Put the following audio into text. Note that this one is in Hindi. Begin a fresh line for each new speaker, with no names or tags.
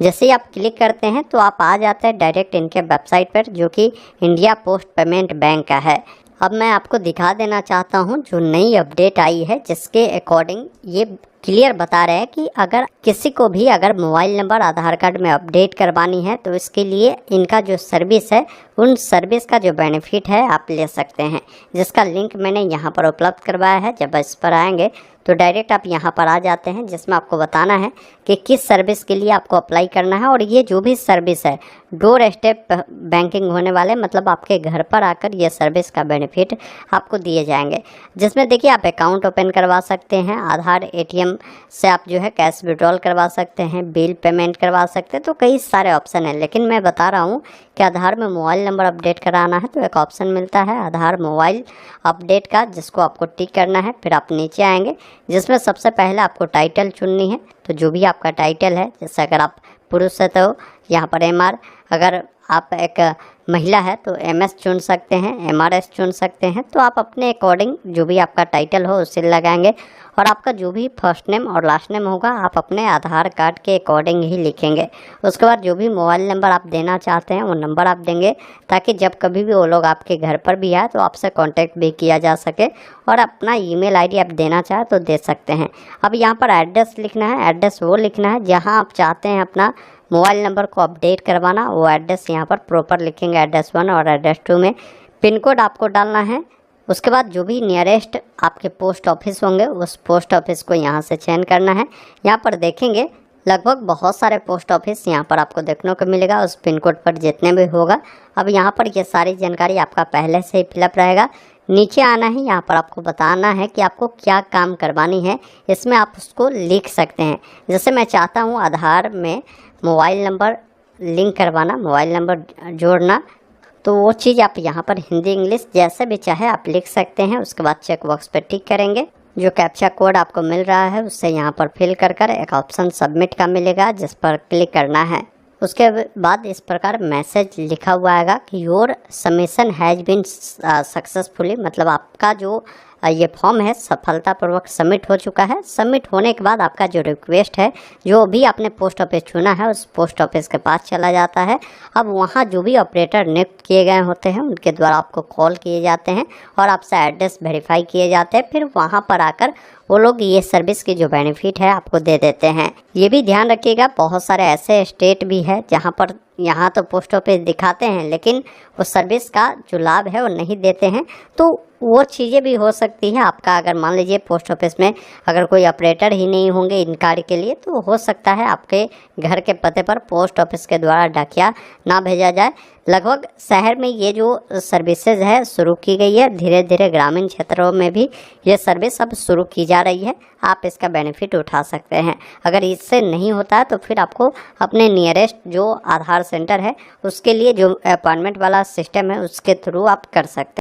जैसे ही आप क्लिक करते हैं तो आप आ जाते हैं डायरेक्ट इनके वेबसाइट पर, जो कि इंडिया पोस्ट पेमेंट बैंक का है। अब मैं आपको दिखा देना चाहता हूं जो नई अपडेट आई है, जिसके अकॉर्डिंग ये क्लियर बता रहे हैं कि अगर किसी को भी अगर मोबाइल नंबर आधार कार्ड में अपडेट करवानी है तो इसके लिए इनका जो सर्विस है, उन सर्विस का जो बेनिफिट है आप ले सकते हैं, जिसका लिंक मैंने यहाँ पर उपलब्ध करवाया है। जब इस पर आएंगे तो डायरेक्ट आप यहाँ पर आ जाते हैं, जिसमें आपको बताना है कि किस सर्विस के लिए आपको अप्लाई करना है। और ये जो भी सर्विस है डोर स्टेप बैंकिंग होने वाले, मतलब आपके घर पर आकर ये सर्विस का बेनिफिट आपको दिए जाएंगे। जिसमें देखिए आप अकाउंट ओपन करवा सकते हैं, आधार एटीएम से आप जो है कैश विड्रॉल करवा सकते हैं, बिल पेमेंट करवा सकते हैं, तो कई सारे ऑप्शन हैं। लेकिन मैं बता रहा हूँ कि आधार में मोबाइल नंबर अपडेट कराना है तो एक ऑप्शन मिलता है आधार मोबाइल अपडेट का, जिसको आपको टिक करना है। फिर आप नीचे आएंगे, जिसमें सबसे पहले आपको टाइटल चुननी है। तो जो भी आपका टाइटल है, जैसे अगर आप पुरुष है तो यहाँ पर MR, अगर आप एक महिला है तो MS चुन सकते हैं, MRS चुन सकते हैं। तो आप अपने अकॉर्डिंग जो भी आपका टाइटल हो उसे लगाएंगे, और आपका जो भी फर्स्ट नेम और लास्ट नेम होगा आप अपने आधार कार्ड के अकॉर्डिंग ही लिखेंगे। उसके बाद जो भी मोबाइल नंबर आप देना चाहते हैं वो नंबर आप देंगे, ताकि जब कभी भी वो लोग आपके घर पर भी आए तो आपसे कांटेक्ट भी किया जा सके। और अपना ईमेल आईडी आप देना चाहें तो दे सकते हैं। अब यहाँ पर एड्रेस लिखना है, एड्रेस वो लिखना है जहाँ आप चाहते हैं अपना मोबाइल नंबर को अपडेट करवाना, वो एड्रेस यहाँ पर प्रॉपर लिखेंगे, एड्रेस 1 और एड्रेस 2 में। पिन कोड आपको डालना है। उसके बाद जो भी नियरेस्ट आपके पोस्ट ऑफिस होंगे उस पोस्ट ऑफिस को यहाँ से चयन करना है। यहाँ पर देखेंगे लगभग बहुत सारे पोस्ट ऑफिस यहाँ पर आपको देखने को मिलेगा, उस पिन कोड पर जितने भी होगा। अब यहाँ पर ये सारी जानकारी आपका पहले से ही फिलअप रहेगा। नीचे आना है, यहाँ पर आपको बताना है कि आपको क्या काम करवानी है, इसमें आप उसको लिख सकते हैं। जैसे मैं चाहता हूँ आधार में मोबाइल नंबर लिंक करवाना, मोबाइल नंबर जोड़ना, तो वो चीज़ आप यहाँ पर हिंदी इंग्लिश जैसे भी चाहे आप लिख सकते हैं। उसके बाद चेक बॉक्स पर टिक करेंगे। जो कैप्चा कोड आपको मिल रहा है उससे यहाँ पर फिल कर एक ऑप्शन सबमिट का मिलेगा, जिस पर क्लिक करना है। उसके बाद इस प्रकार मैसेज लिखा हुआ आएगा कि your submission has been successfully, मतलब आपका जो ये फॉर्म है सफलतापूर्वक सबमिट हो चुका है। सबमिट होने के बाद आपका जो रिक्वेस्ट है, जो भी आपने पोस्ट ऑफिस चुना है उस पोस्ट ऑफिस के पास चला जाता है। अब वहाँ जो भी ऑपरेटर नियुक्त किए गए होते हैं उनके द्वारा आपको कॉल किए जाते हैं और आपसे एड्रेस वेरीफाई किए जाते हैं। फिर वहाँ पर आकर वो लोग ये सर्विस की जो बेनिफिट है आपको दे देते हैं। ये भी ध्यान रखिएगा, बहुत सारे ऐसे स्टेट भी है जहाँ पर यहाँ तो पोस्ट ऑफिस दिखाते हैं लेकिन उस सर्विस का जो लाभ है वो नहीं देते हैं। तो वो चीज़ें भी हो सकती है आपका, अगर मान लीजिए पोस्ट ऑफिस में अगर कोई ऑपरेटर ही नहीं होंगे इन कार्य के लिए, तो हो सकता है आपके घर के पते पर पोस्ट ऑफिस के द्वारा डाकिया ना भेजा जाए। लगभग शहर में ये जो सर्विसेज है शुरू की गई है, धीरे धीरे ग्रामीण क्षेत्रों में भी ये सर्विस अब शुरू की जा रही है। आप इसका बेनिफिट उठा सकते हैं। अगर इससे नहीं होता है तो फिर आपको अपने नियरेस्ट जो आधार सेंटर है उसके लिए जो अपॉइंटमेंट वाला सिस्टम है उसके थ्रू आप कर सकते हैं।